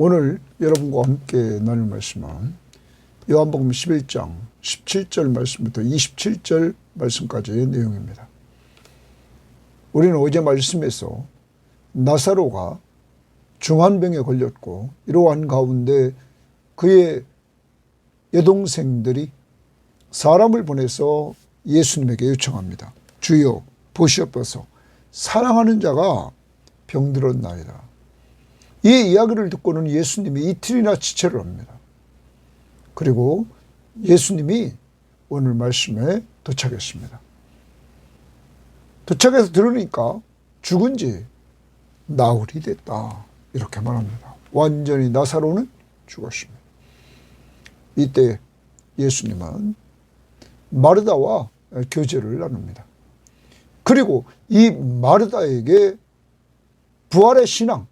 오늘 여러분과 함께 나눌 말씀은 요한복음 11장 17절 말씀부터 27절 말씀까지의 내용입니다. 우리는 어제 말씀에서 나사로가 중환병에 걸렸고 이러한 가운데 그의 여동생들이 사람을 보내서 예수님에게 요청합니다. 주여 보시옵소서, 사랑하는 자가 병들었나이다. 이 이야기를 듣고는 예수님이 이틀이나 지체를 합니다. 그리고 예수님이 오늘 말씀에 도착했습니다. 도착해서 들으니까 죽은 지 나흘이 됐다, 이렇게 말합니다. 완전히 나사로는 죽었습니다. 이때 예수님은 마르다와 교제를 나눕니다. 그리고 이 마르다에게 부활의 신앙,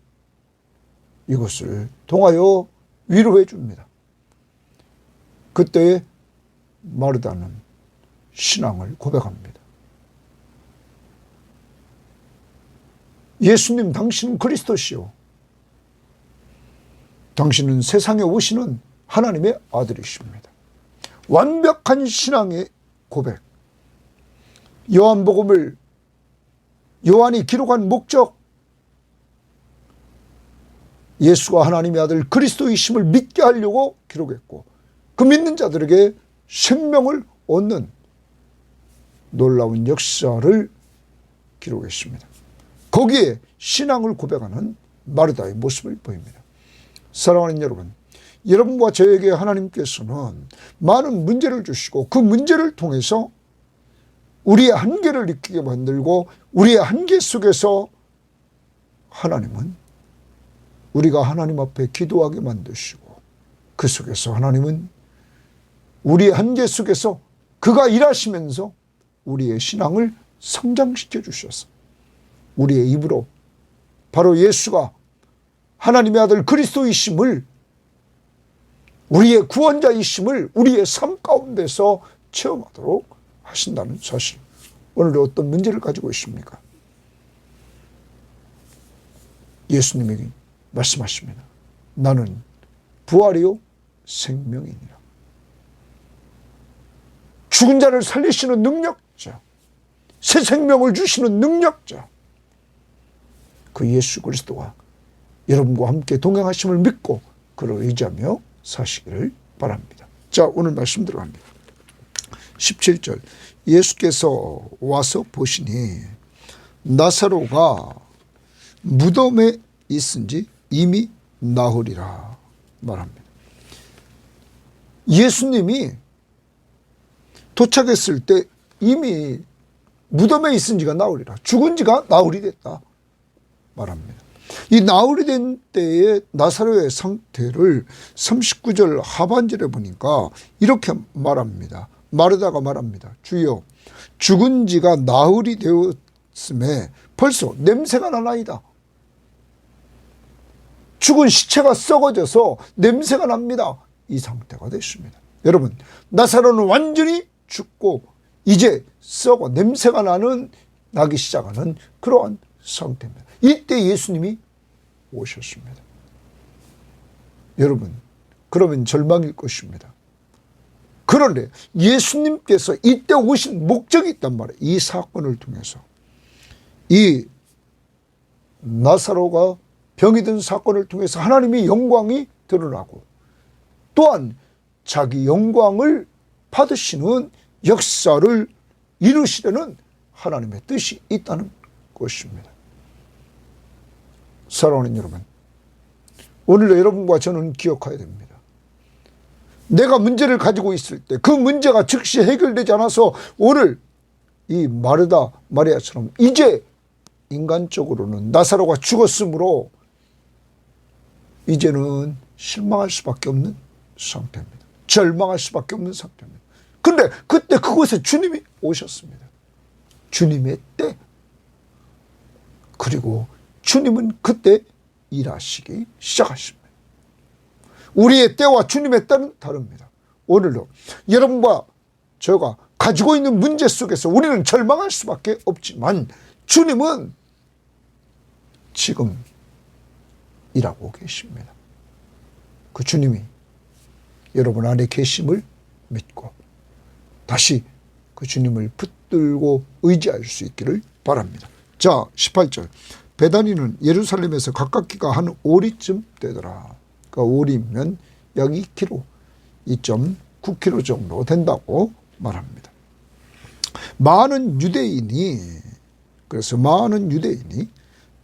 이것을 통하여 위로해 줍니다. 그때 마르다는 신앙을 고백합니다. 예수님, 당신은 그리스도시요, 당신은 세상에 오시는 하나님의 아들이십니다. 완벽한 신앙의 고백. 요한복음을 요한이 기록한 목적, 예수가 하나님의 아들 그리스도이심을 믿게 하려고 기록했고, 그 믿는 자들에게 생명을 얻는 놀라운 역사를 기록했습니다. 거기에 신앙을 고백하는 마르다의 모습을 보입니다. 사랑하는 여러분, 여러분과 저에게 하나님께서는 많은 문제를 주시고 그 문제를 통해서 우리의 한계를 느끼게 만들고, 우리의 한계 속에서 하나님은 우리가 하나님 앞에 기도하게 만드시고, 그 속에서 하나님은 우리의 한계 속에서 그가 일하시면서 우리의 신앙을 성장시켜 주셔서 우리의 입으로 바로 예수가 하나님의 아들 그리스도이심을, 우리의 구원자이심을 우리의 삶 가운데서 체험하도록 하신다는 사실. 오늘 어떤 문제를 가지고 있습니까? 예수님이 말씀하십니다. 나는 부활이요 생명이니라. 죽은 자를 살리시는 능력자, 새 생명을 주시는 능력자, 그 예수 그리스도가 여러분과 함께 동행하심을 믿고 그를 의지하며 사시기를 바랍니다. 자, 오늘 말씀 들어갑니다. 17절, 예수께서 와서 보시니 나사로가 무덤에 있은지 이미 나흘이라 말합니다. 예수님이 도착했을 때 이미 무덤에 있은 지가 나흘이라, 죽은 지가 나흘이 됐다 말합니다. 이 나흘이 된 때의 나사로의 상태를 39절 하반절에 보니까 이렇게 말합니다. 마르다가 말합니다. 주여, 죽은 지가 나흘이 되었음에 벌써 냄새가 나나이다. 죽은 시체가 썩어져서 냄새가 납니다. 이 상태가 됐습니다. 여러분, 나사로는 완전히 죽고 이제 썩어 냄새가 나기 시작하는 그러한 상태입니다. 이때 예수님이 오셨습니다. 여러분, 그러면 절망일 것입니다. 그런데 예수님께서 이때 오신 목적이 있단 말이에요. 이 사건을 통해서 이 나사로가 병이 든 사건을 통해서 하나님의 영광이 드러나고, 또한 자기 영광을 받으시는 역사를 이루시려는 하나님의 뜻이 있다는 것입니다. 사랑하는 여러분, 오늘도 여러분과 저는 기억해야 됩니다. 내가 문제를 가지고 있을 때 그 문제가 즉시 해결되지 않아서 오늘 이 마르다 마리아처럼 이제 인간적으로는 나사로가 죽었으므로 이제는 실망할 수밖에 없는 상태입니다. 절망할 수밖에 없는 상태입니다. 그런데 그때 그곳에 주님이 오셨습니다. 주님의 때. 그리고 주님은 그때 일하시기 시작하십니다. 우리의 때와 주님의 때는 다릅니다. 오늘도 여러분과 제가 가지고 있는 문제 속에서 우리는 절망할 수밖에 없지만 주님은 지금 일하고 계십니다. 그 주님이 여러분 안에 계심을 믿고 다시 그 주님을 붙들고 의지할 수 있기를 바랍니다. 자, 18절. 베다니는 예루살렘에서 가깝기가 한 오리쯤 되더라. 그러니까 오리면 약 2km, 2.9km 정도 된다고 말합니다. 그래서 많은 유대인이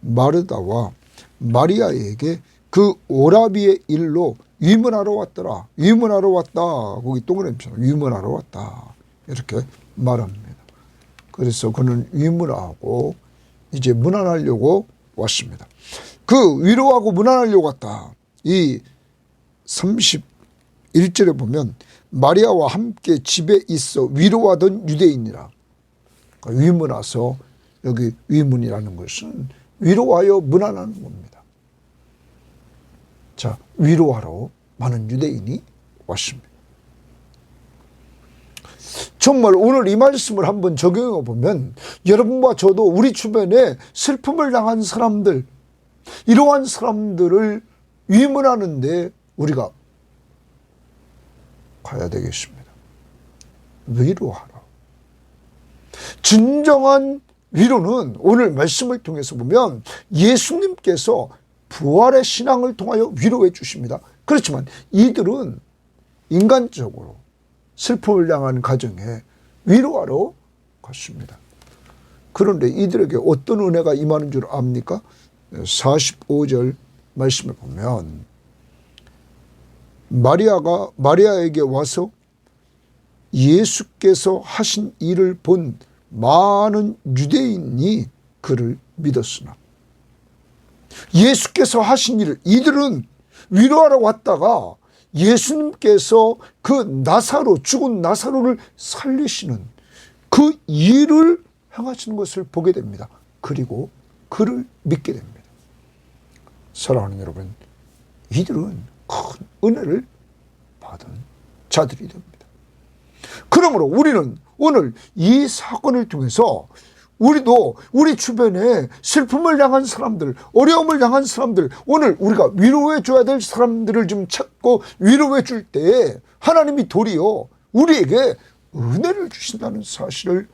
마르다와 마리아에게 그 오라비의 일로 위문하러 왔더라. 위문하러 왔다. 거기 동그라미처럼 위문하러 왔다. 이렇게 말합니다. 그래서 그는 위문하고 이제 문안하려고 왔습니다. 그 위로하고 문안하려고 왔다. 이 31절에 보면 마리아와 함께 집에 있어 위로하던 유대인이라. 그러니까 위문하서 여기 위문이라는 것은 위로하여 문안하는 겁니다. 자, 위로하러 많은 유대인이 왔습니다. 정말 오늘 이 말씀을 한번 적용해 보면 여러분과 저도 우리 주변에 슬픔을 당한 사람들, 이러한 사람들을 위문하는데 우리가 가야 되겠습니다. 위로하라. 진정한 위로는 오늘 말씀을 통해서 보면 예수님께서 부활의 신앙을 통하여 위로해 주십니다. 그렇지만 이들은 인간적으로 슬픔을 당한 가정에 위로하러 갔습니다. 그런데 이들에게 어떤 은혜가 임하는 줄 압니까? 45절 말씀을 보면 마리아에게 와서 예수께서 하신 일을 본 많은 유대인이 그를 믿었으나, 예수께서 하신 일을, 이들은 위로하러 왔다가 예수님께서 그 죽은 나사로를 살리시는 그 일을 행하시는 것을 보게 됩니다. 그리고 그를 믿게 됩니다. 사랑하는 여러분, 이들은 큰 은혜를 받은 자들이 됩니다. 그러므로 우리는 오늘 이 사건을 통해서 우리도 우리 주변에 슬픔을 당한 사람들, 어려움을 당한 사람들, 오늘 우리가 위로해 줘야 될 사람들을 좀 찾고 위로해 줄 때에 하나님이 도리어 우리에게 은혜를 주신다는 사실을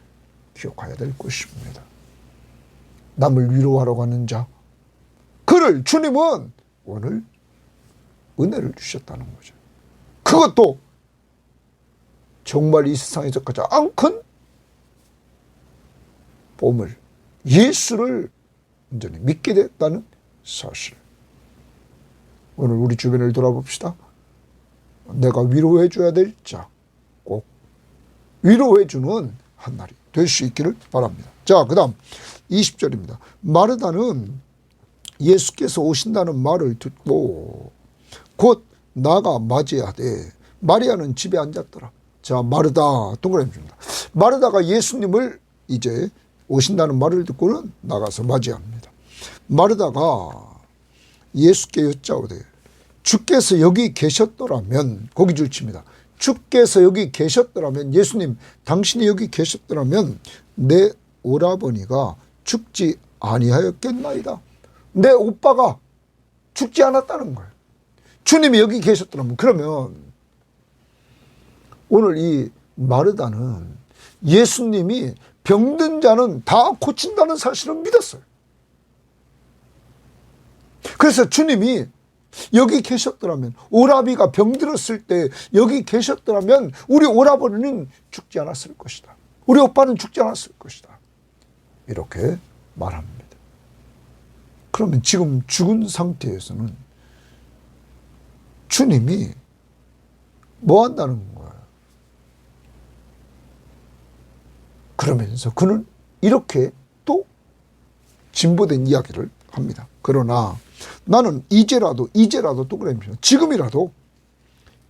기억해야 될 것입니다. 남을 위로하러 가는 자, 그를 주님은 오늘 은혜를 주셨다는 거죠. 그것도 정말 이 세상에서 가장 큰 보물, 예수를 온전히 믿게 됐다는 사실. 오늘 우리 주변을 돌아봅시다. 내가 위로해 줘야 될 자, 꼭 위로해 주는 한 날이 될 수 있기를 바랍니다. 자, 그 다음 20절입니다. 마르다는 예수께서 오신다는 말을 듣고 곧 나가 맞이하되 마리아는 집에 앉았더라. 자, 마르다 동그라미 줍니다. 마르다가 예수님을 이제 오신다는 말을 듣고는 나가서 맞이합니다. 마르다가 예수께 여짜오되 주께서 여기 계셨더라면, 거기 줄칩니다. 주께서 여기 계셨더라면, 예수님 당신이 여기 계셨더라면 내 오라버니가 죽지 아니하였겠나이다. 내 오빠가 죽지 않았다는 거예요. 주님이 여기 계셨더라면, 그러면 오늘 이 마르다는 예수님이 병든 자는 다 고친다는 사실을 믿었어요. 그래서 주님이 여기 계셨더라면, 오라비가 병들었을 때 여기 계셨더라면 우리 오라버니는 죽지 않았을 것이다. 우리 오빠는 죽지 않았을 것이다. 이렇게 말합니다. 그러면 지금 죽은 상태에서는 주님이 뭐 한다는 거예요? 그러면서 그는 이렇게 또 진보된 이야기를 합니다. 그러나 나는 이제라도 동그라미죠. 지금이라도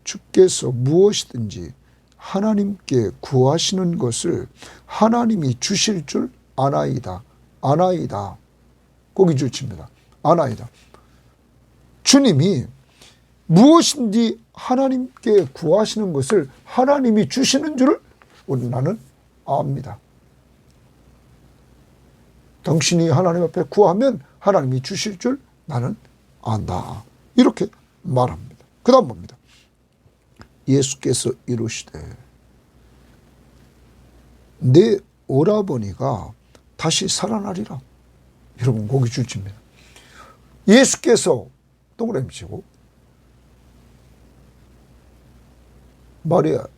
주께서 무엇이든지 하나님께 구하시는 것을 하나님이 주실 줄 아나이다. 아나이다. 거기 줄칩니다. 아나이다. 주님이 무엇인지 하나님께 구하시는 것을 하나님이 주시는 줄을 나는 압니다. 당신이 하나님 앞에 구하면 하나님이 주실 줄 나는 안다. 이렇게 말합니다. 그 다음 봅니다. 예수께서 이르시되 내 오라버니가 다시 살아나리라. 여러분 거기 줄집니다. 예수께서 동그라미 치고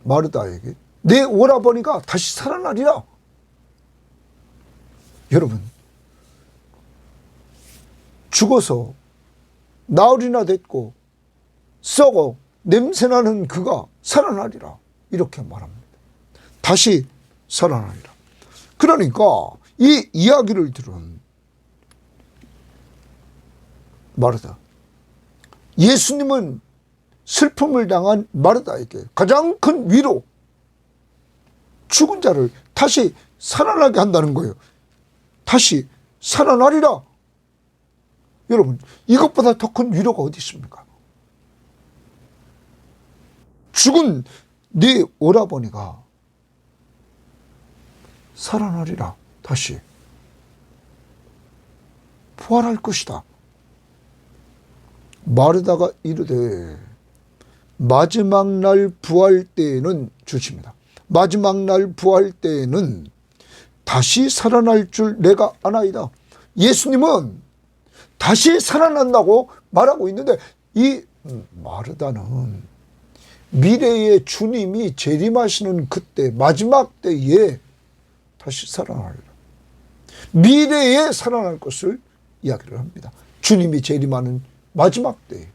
마르다에게 내 오라버니가 다시 살아나리라. 여러분 죽어서 나흘이나 됐고 썩어 냄새나는 그가 살아나리라. 이렇게 말합니다. 다시 살아나리라. 그러니까 이 이야기를 들은 마르다, 예수님은 슬픔을 당한 마르다에게 가장 큰 위로, 죽은 자를 다시 살아나게 한다는 거예요. 다시 살아나리라. 여러분 이것보다 더 큰 위로가 어디 있습니까? 죽은 네 오라버니가 살아나리라. 다시 부활할 것이다. 마르다가 이르되 마지막 날 부활 때에는 주십니다. 마지막 날 부활 때에는 다시 살아날 줄 내가 아나이다. 예수님은 다시 살아난다고 말하고 있는데 이 마르다는 미래의 주님이 재림하시는 그때 마지막 때에 다시 살아나리라. 미래에 살아날 것을 이야기를 합니다. 주님이 재림하는 마지막 때에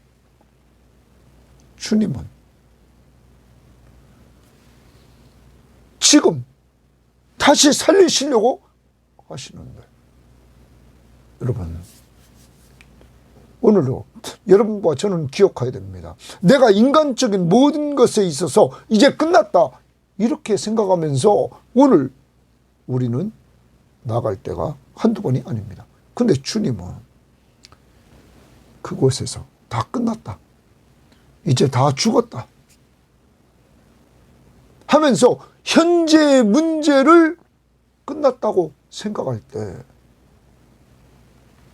주님은 지금 다시 살리시려고 하시는데, 여러분 오늘도 여러분과 저는 기억해야 됩니다. 내가 인간적인 모든 것에 있어서 이제 끝났다 이렇게 생각하면서 오늘 우리는 나갈 때가 한두 번이 아닙니다. 근데 주님은 그곳에서 다 끝났다, 이제 다 죽었다 하면서 현재의 문제를 끝났다고 생각할 때,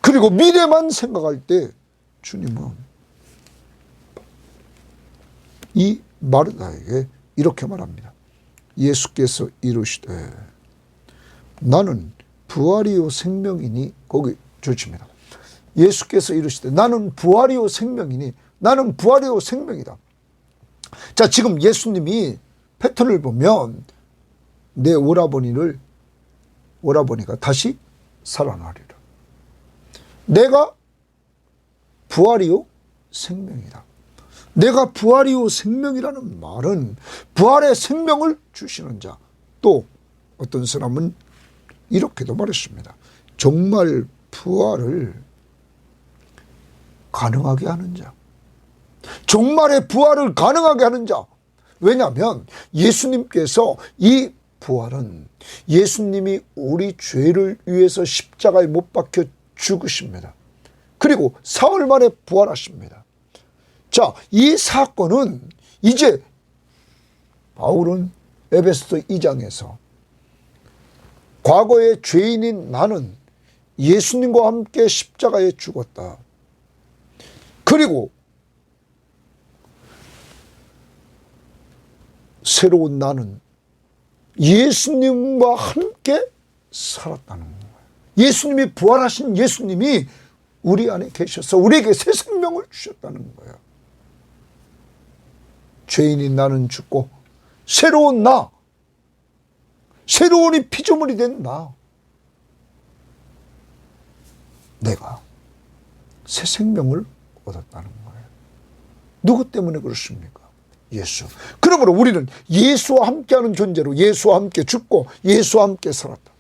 그리고 미래만 생각할 때 주님은 이 마르다에게 이렇게 말합니다. 예수께서 이르시되 나는 부활이요 생명이니, 거기 주십니다. 예수께서 이르시되 나는 부활이요 생명이니, 나는 부활이요 생명이다. 자, 지금 예수님이 패턴을 보면 내 오라버니가 다시 살아나리라. 내가 부활이요 생명이다. 내가 부활이요 생명이라는 말은 부활의 생명을 주시는 자, 또 어떤 사람은 이렇게도 말했습니다. 정말 부활을 가능하게 하는 자, 정말의 부활을 가능하게 하는 자. 왜냐하면 예수님께서 이 부활은 예수님이 우리 죄를 위해서 십자가에 못 박혀 죽으십니다. 그리고 사흘 만에 부활하십니다. 자, 이 사건은 이제 바울은 에베소서 2장에서 과거의 죄인인 나는 예수님과 함께 십자가에 죽었다. 그리고 새로운 나는 예수님과 함께 살았다는 거예요. 예수님이 부활하신 예수님이 우리 안에 계셔서 우리에게 새 생명을 주셨다는 거예요. 죄인인 나는 죽고 새로운 나, 새로운 이 피조물이 된 나, 내가 새 생명을 얻었다는 거예요. 누구 때문에 그렇습니까? 예수. 그러므로 우리는 예수와 함께하는 존재로 예수와 함께 죽고 예수와 함께 살았다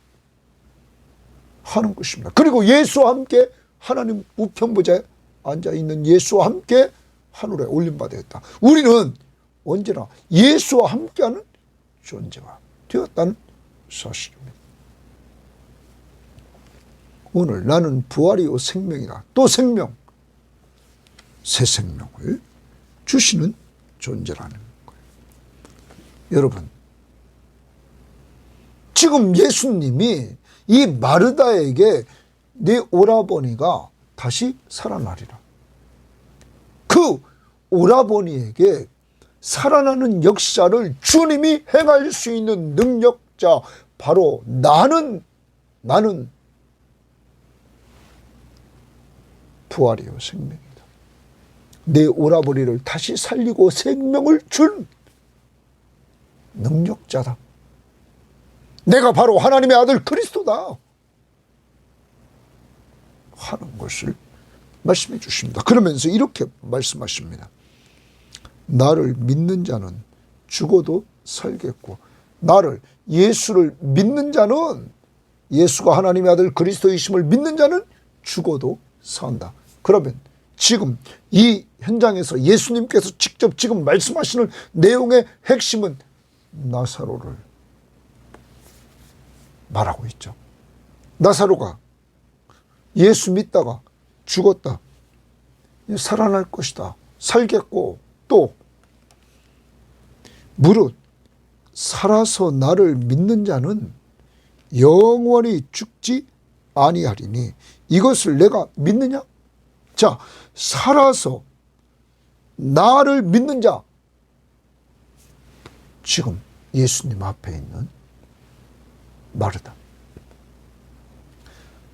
하는 것입니다. 그리고 예수와 함께 하나님 우편보좌에 앉아있는 예수와 함께 하늘에 올림받았다. 우리는 언제나 예수와 함께하는 존재가 되었다는 사실입니다. 오늘 나는 부활이요 생명이다. 또 생명, 새 생명을 주시는 존재라는 거예요. 여러분, 지금 예수님이 이 마르다에게 네 오라버니가 다시 살아나리라. 그 오라버니에게 살아나는 역사를 주님이 행할 수 있는 능력자 바로 나는 부활이요 생명이다. 내 오라버니를 다시 살리고 생명을 준 능력자다. 내가 바로 하나님의 아들 그리스도다 하는 것을 말씀해 주십니다. 그러면서 이렇게 말씀하십니다. 나를 믿는 자는 죽어도 살겠고, 나를 예수를 믿는 자는, 예수가 하나님의 아들 그리스도이심을 믿는 자는 죽어도 산다. 그러면 지금 이 현장에서 예수님께서 직접 지금 말씀하시는 내용의 핵심은 나사로를 말하고 있죠. 나사로가 예수 믿다가 죽었다. 살아날 것이다. 살겠고, 또 무릇 살아서 나를 믿는 자는 영원히 죽지 아니하리니 이것을 내가 믿느냐? 자, 살아서 나를 믿는 자, 지금 예수님 앞에 있는 마르다.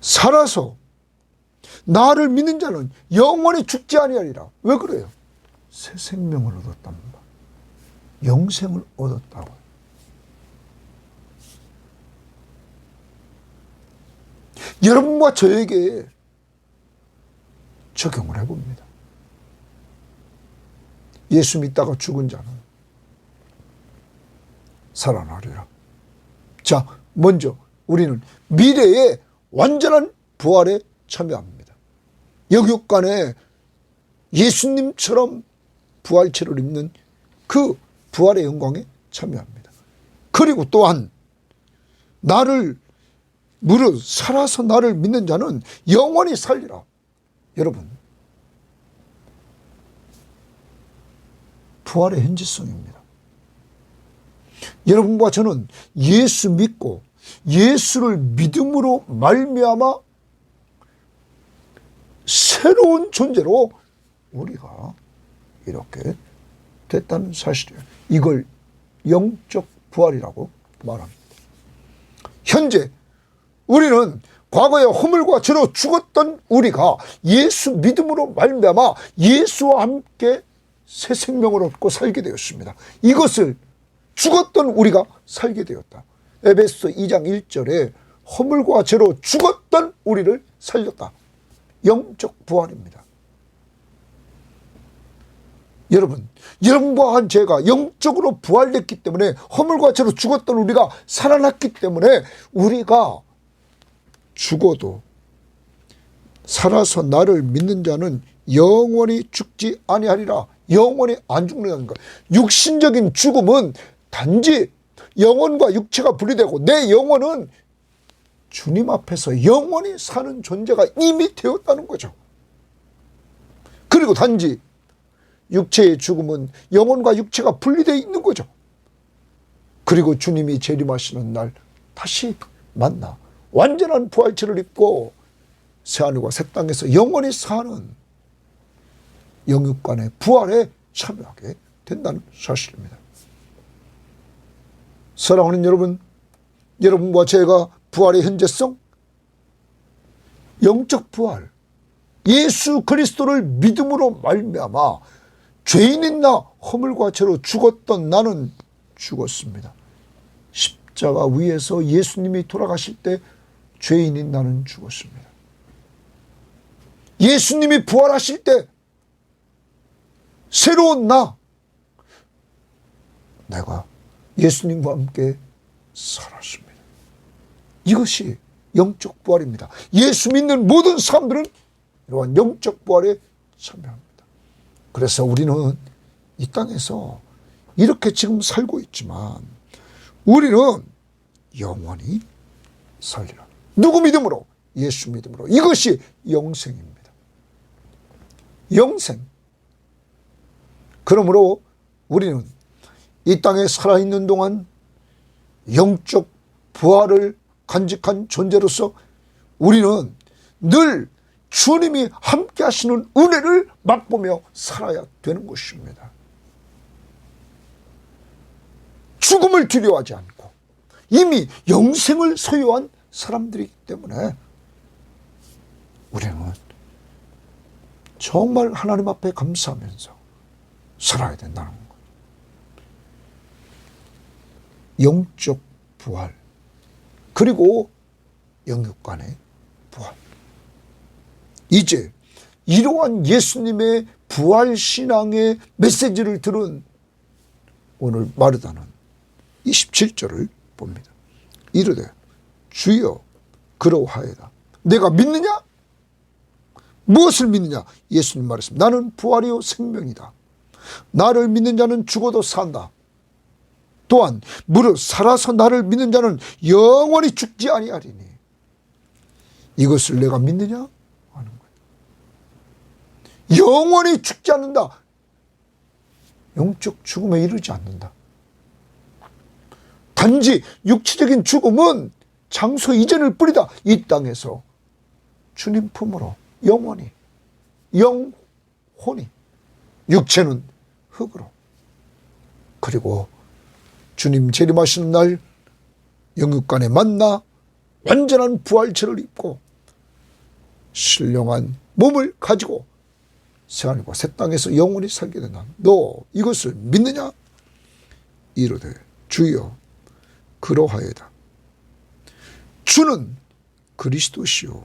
살아서 나를 믿는 자는 영원히 죽지 아니하리라. 왜 그래요? 새 생명을 얻었답니다. 영생을 얻었다고요. 여러분과 저에게 적용을 해봅니다. 예수 믿다가 죽은 자는 살아나리라. 자, 먼저 우리는 미래의 완전한 부활에 참여합니다. 영육간에 예수님처럼 부활체를 입는 그 부활의 영광에 참여합니다. 그리고 또한 나를 무릇 살아서 나를 믿는 자는 영원히 살리라. 여러분, 부활의 현지성입니다. 여러분과 저는 예수 믿고 예수를 믿음으로 말미암아 새로운 존재로 우리가 이렇게 됐다는 사실이에요. 이걸 영적 부활이라고 말합니다. 현재 우리는 과거에 허물과 죄로 죽었던 우리가 예수 믿음으로 말미암아 예수와 함께 새 생명을 얻고 살게 되었습니다. 이것을 죽었던 우리가 살게 되었다. 에베소 2장 1절에 허물과 죄로 죽었던 우리를 살렸다. 영적 부활입니다. 여러분과 한 제가 영적으로 부활됐기 때문에 허물과 죄로 죽었던 우리가 살아났기 때문에 우리가 죽어도 살아서 나를 믿는 자는 영원히 죽지 아니하리라. 영원히 안 죽는다는 거예요. 육신적인 죽음은 단지 영혼과 육체가 분리되고 내 영혼은 주님 앞에서 영원히 사는 존재가 이미 되었다는 거죠. 그리고 단지 육체의 죽음은 영혼과 육체가 분리되어 있는 거죠. 그리고 주님이 재림하시는 날 다시 만나 완전한 부활체를 입고 새하늘과 새 땅에서 영원히 사는 영육간의 부활에 참여하게 된다는 사실입니다. 사랑하는 여러분, 여러분과 제가 부활의 현재성, 영적 부활, 예수 그리스도를 믿음으로 말미암아 죄인인 나 허물과 죄로 죽었던 나는 죽었습니다. 십자가 위에서 예수님이 돌아가실 때 죄인인 나는 죽었습니다. 예수님이 부활하실 때 새로운 내가 예수님과 함께 살았습니다. 이것이 영적 부활입니다. 예수 믿는 모든 사람들은 이러한 영적 부활에 참여합니다. 그래서 우리는 이 땅에서 이렇게 지금 살고 있지만 우리는 영원히 살리라. 누구 믿음으로? 예수 믿음으로. 이것이 영생입니다. 영생. 그러므로 우리는 이 땅에 살아있는 동안 영적 부활을 간직한 존재로서 우리는 늘 주님이 함께 하시는 은혜를 맛보며 살아야 되는 것입니다. 죽음을 두려워하지 않고 이미 영생을 소유한 사람들이기 때문에 우리는 정말 하나님 앞에 감사하면서 살아야 된다는 것. 영적 부활, 그리고 영육간의 부활. 이제 이러한 예수님의 부활신앙의 메시지를 들은 오늘 마르다는 27절을 봅니다. 이르되 주여 그러하여다. 내가 믿느냐? 무엇을 믿느냐? 예수님 말했습니다. 나는 부활이요 생명이다. 나를 믿는 자는 죽어도 산다. 또한 무릇 살아서 나를 믿는 자는 영원히 죽지 아니하리니. 이것을 내가 믿느냐? 하는 거예요. 영원히 죽지 않는다. 영적 죽음에 이르지 않는다. 단지 육체적인 죽음은 장소 이전일 뿐이다. 이 땅에서 주님 품으로 영원히, 영혼이, 육체는 흙으로, 그리고 주님 재림하시는 날 영육간에 만나 완전한 부활체를 입고 신령한 몸을 가지고 새하늘과 새 땅에서 영원히 살게 된다. 너 이것을 믿느냐? 이르되 주여 그러하여다. 주는 그리스도시요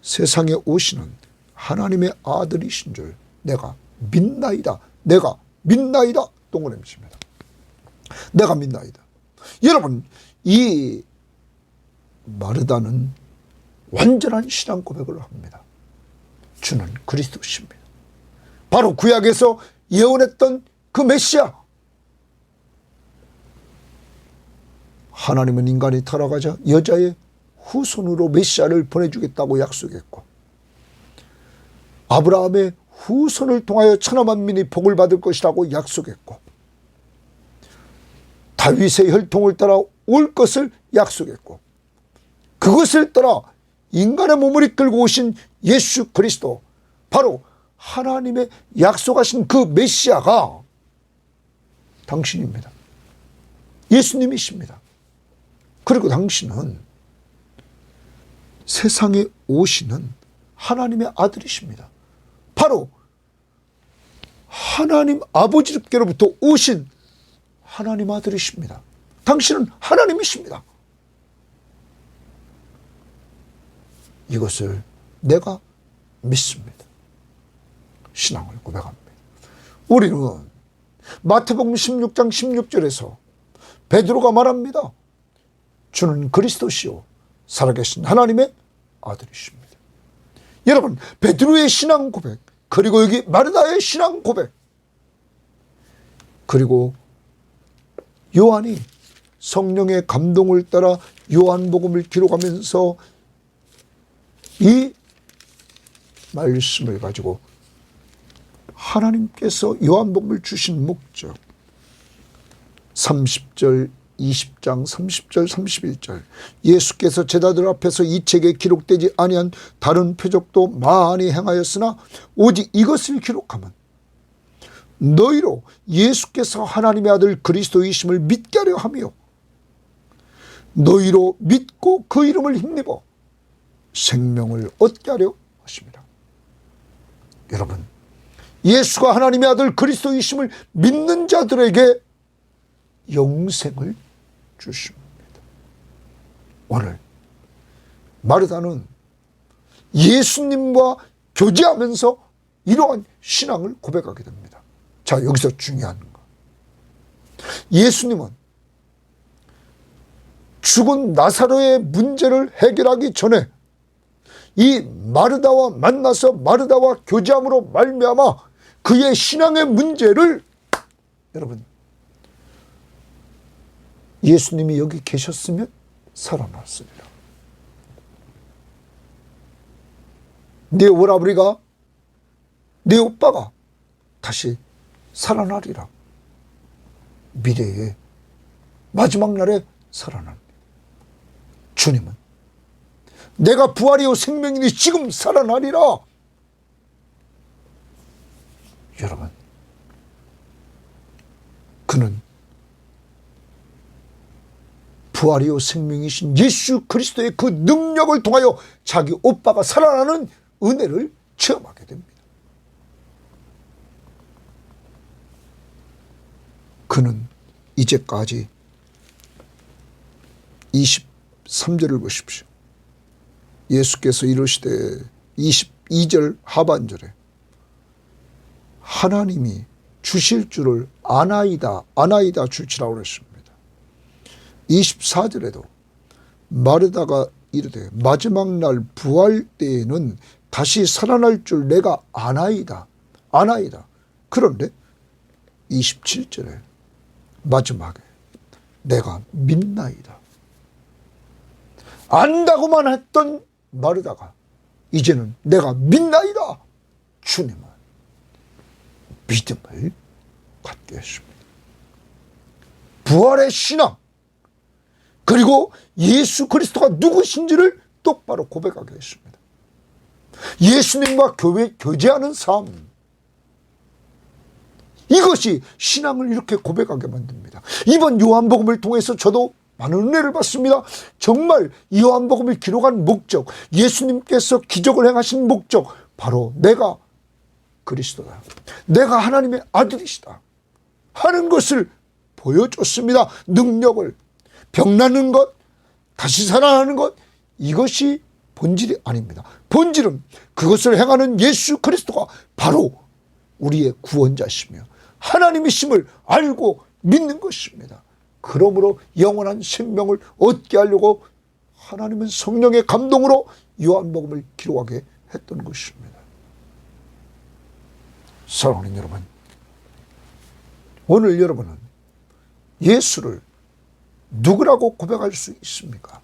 세상에 오시는 하나님의 아들이신 줄 내가 믿나이다. 내가 믿나이다. 동그라미입니다. 내가 믿나이다. 여러분, 이 마르다는 완전한 신앙 고백을 합니다. 주는 그리스도십니다. 바로 구약에서 예언했던 그 메시아. 하나님은 인간이 타락하자 여자의 후손으로 메시아를 보내주겠다고 약속했고, 아브라함의 후손을 통하여 천하 만민이 복을 받을 것이라고 약속했고, 다윗의 혈통을 따라 올 것을 약속했고, 그것을 따라 인간의 몸을 이끌고 오신 예수 그리스도, 바로 하나님의 약속하신 그 메시아가 당신입니다. 예수님이십니다. 그리고 당신은 세상에 오시는 하나님의 아들이십니다. 바로 하나님 아버지께로부터 오신 하나님 아들이십니다. 당신은 하나님이십니다. 이것을 내가 믿습니다. 신앙을 고백합니다. 우리는 마태복음 16장 16절에서 베드로가 말합니다. 주는 그리스도시요 살아계신 하나님의 아들이십니다. 여러분, 베드로의 신앙 고백, 그리고 여기 마르다의 신앙 고백, 그리고 요한이 성령의 감동을 따라 요한복음을 기록하면서 이 말씀을 가지고 하나님께서 요한복음을 주신 목적, 30절 20장 30절 31절 예수께서 제자들 앞에서 이 책에 기록되지 아니한 다른 표적도 많이 행하였으나 오직 이것을 기록하면 너희로 예수께서 하나님의 아들 그리스도이심을 믿게 하려 하며 너희로 믿고 그 이름을 힘입어 생명을 얻게 하려 하십니다. 여러분, 예수가 하나님의 아들 그리스도이심을 믿는 자들에게 영생을 주십니다. 오늘 마르다는 예수님과 교제하면서 이러한 신앙을 고백하게 됩니다. 자, 여기서 중요한 거, 예수님은 죽은 나사로의 문제를 해결하기 전에 이 마르다와 만나서 마르다와 교제함으로 말미암아 그의 신앙의 문제를, 여러분, 예수님이 여기 계셨으면 살아났으리라. 내 오라버니가, 내 오빠가 다시 살아나리라. 미래의 마지막 날에 살아납니다. 주님은 내가 부활이요 생명이니 지금 살아나리라. 여러분, 그는 부활이요 생명이신 예수 그리스도의 그 능력을 통하여 자기 오빠가 살아나는 은혜를 체험하게 됩니다. 그는 이제까지 23절을 보십시오. 예수께서 이르시되 22절 하반절에 하나님이 주실 줄을 아나이다 아나이다 줄지라고 그랬습니다. 24절에도 마르다가 이르되 마지막 날 부활 때에는 다시 살아날 줄 내가 아나이다 아나이다. 그런데 27절에 마지막에 내가 믿나이다. 안다고만 했던 마르다가 이제는 내가 믿나이다. 주님은 믿음을 갖게 했습니다. 부활의 신앙, 그리고 예수 그리스도가 누구신지를 똑바로 고백하게 했습니다. 예수님과 교제하는 삶, 이것이 신앙을 이렇게 고백하게 만듭니다. 이번 요한복음을 통해서 저도 많은 은혜를 받습니다. 정말 요한복음을 기록한 목적, 예수님께서 기적을 행하신 목적, 바로 내가 그리스도다, 내가 하나님의 아들이시다 하는 것을 보여줬습니다. 능력을, 병나는 것, 다시 살아나는 것, 이것이 본질이 아닙니다. 본질은 그것을 행하는 예수 그리스도가 바로 우리의 구원자시며 하나님이심을 알고 믿는 것입니다. 그러므로 영원한 생명을 얻게 하려고 하나님은 성령의 감동으로 요한복음을 기록하게 했던 것입니다. 사랑하는 여러분, 오늘 여러분은 예수를 누구라고 고백할 수 있습니까?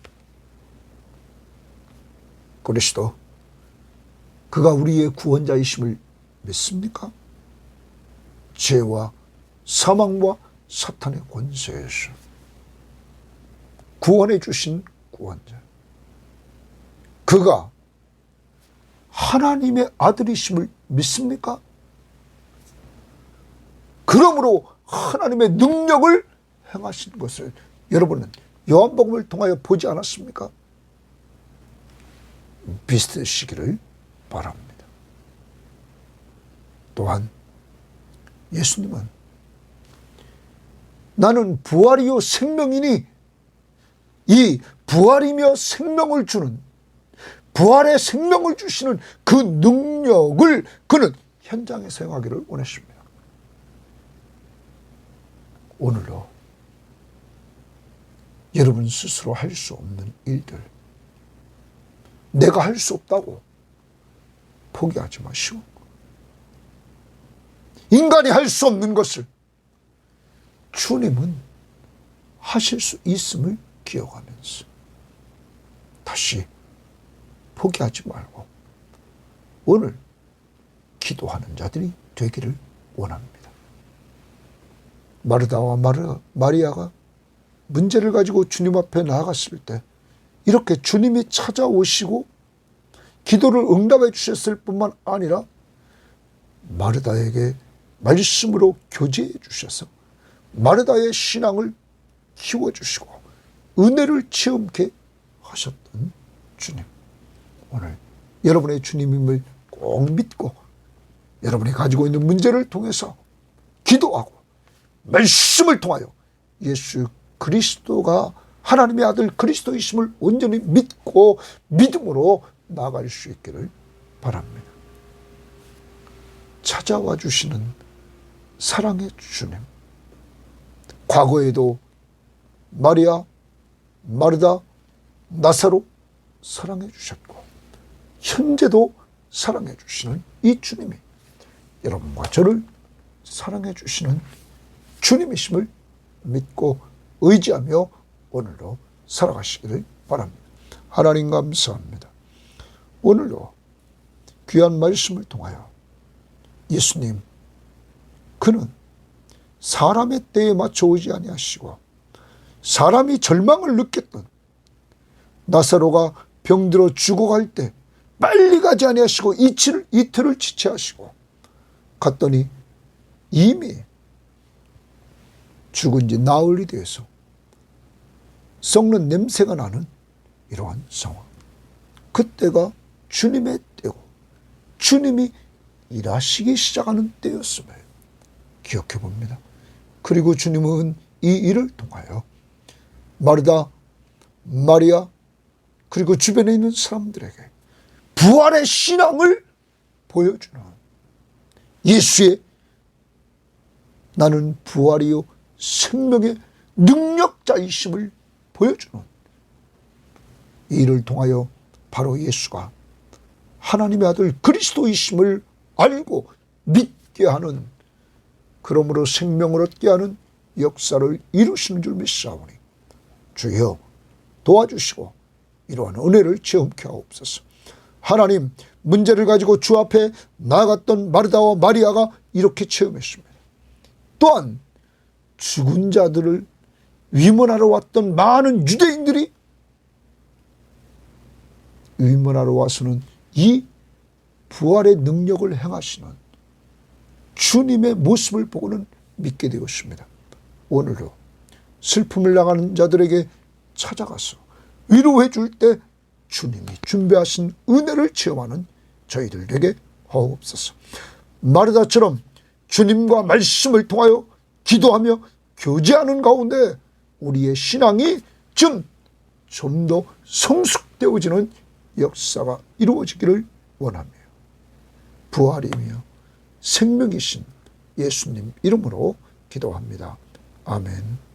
그리스도, 그가 우리의 구원자이심을 믿습니까? 죄와 사망과 사탄의 권세에서 구원해 주신 구원자, 그가 하나님의 아들이심을 믿습니까? 그러므로 하나님의 능력을 행하신 것을 여러분은 요한복음을 통하여 보지 않았습니까? 믿으시기를 바랍니다. 또한 예수님은 나는 부활이요 생명이니, 이 부활이며 생명을 주는, 부활의 생명을 주시는 그 능력을 그는 현장에서 행하기를 원했습니다. 오늘도 여러분 스스로 할 수 없는 일들, 내가 할 수 없다고 포기하지 마시고, 인간이 할 수 없는 것을 주님은 하실 수 있음을 기억하면서 다시 포기하지 말고 오늘 기도하는 자들이 되기를 원합니다. 마르다와 마리아가 문제를 가지고 주님 앞에 나아갔을 때 이렇게 주님이 찾아오시고 기도를 응답해 주셨을 뿐만 아니라 마르다에게 말씀으로 교제해 주셔서 마르다의 신앙을 키워주시고 은혜를 체험케 하셨던 주님, 오늘 여러분의 주님임을 꼭 믿고 여러분이 가지고 있는 문제를 통해서 기도하고 말씀을 통하여 예수 그리스도가 하나님의 아들 그리스도이심을 온전히 믿고 믿음으로 나아갈 수 있기를 바랍니다. 찾아와 주시는 사랑의 주님, 과거에도 마리아, 마르다, 나사로 사랑해 주셨고 현재도 사랑해 주시는 이 주님이 여러분과 저를 사랑해 주시는 주님이심을 믿고 의지하며 오늘도 살아가시기를 바랍니다. 하나님 감사합니다. 오늘도 귀한 말씀을 통하여 예수님, 그는 사람의 때에 맞춰 오지 아니하시고 사람이 절망을 느꼈던 나사로가 병들어 죽어갈 때 빨리 가지 아니하시고 이틀을 지체하시고 갔더니 이미 죽은 지 나흘이 되어서 썩는 냄새가 나는 이러한 상황. 그때가 주님의 때고 주님이 일하시기 시작하는 때였음을 기억해 봅니다. 그리고 주님은 이 일을 통하여 마르다, 마리아 그리고 주변에 있는 사람들에게 부활의 신앙을 보여주는 예수의 나는 부활이요 생명의 능력자이심을 보여주는 이 일을 통하여 바로 예수가 하나님의 아들 그리스도이심을 알고 믿게 하는, 그러므로 생명을 얻게 하는 역사를 이루시는 줄 믿사오니 주여 도와주시고 이러한 은혜를 체험케 하옵소서. 하나님, 문제를 가지고 주 앞에 나아갔던 마르다와 마리아가 이렇게 체험했습니다. 또한 죽은 자들을 위문하러 왔던 많은 유대인들이 위문하러 와서는 이 부활의 능력을 행하시는 주님의 모습을 보고는 믿게 되었습니다. 오늘도 슬픔을 당하는 자들에게 찾아가서 위로해 줄 때 주님이 준비하신 은혜를 체험하는 저희들에게 하옵소서. 마르다처럼 주님과 말씀을 통하여 기도하며 교제하는 가운데 우리의 신앙이 좀 더 성숙되어지는 역사가 이루어지기를 원하며 부활이며 생명이신 예수님 이름으로 기도합니다. 아멘.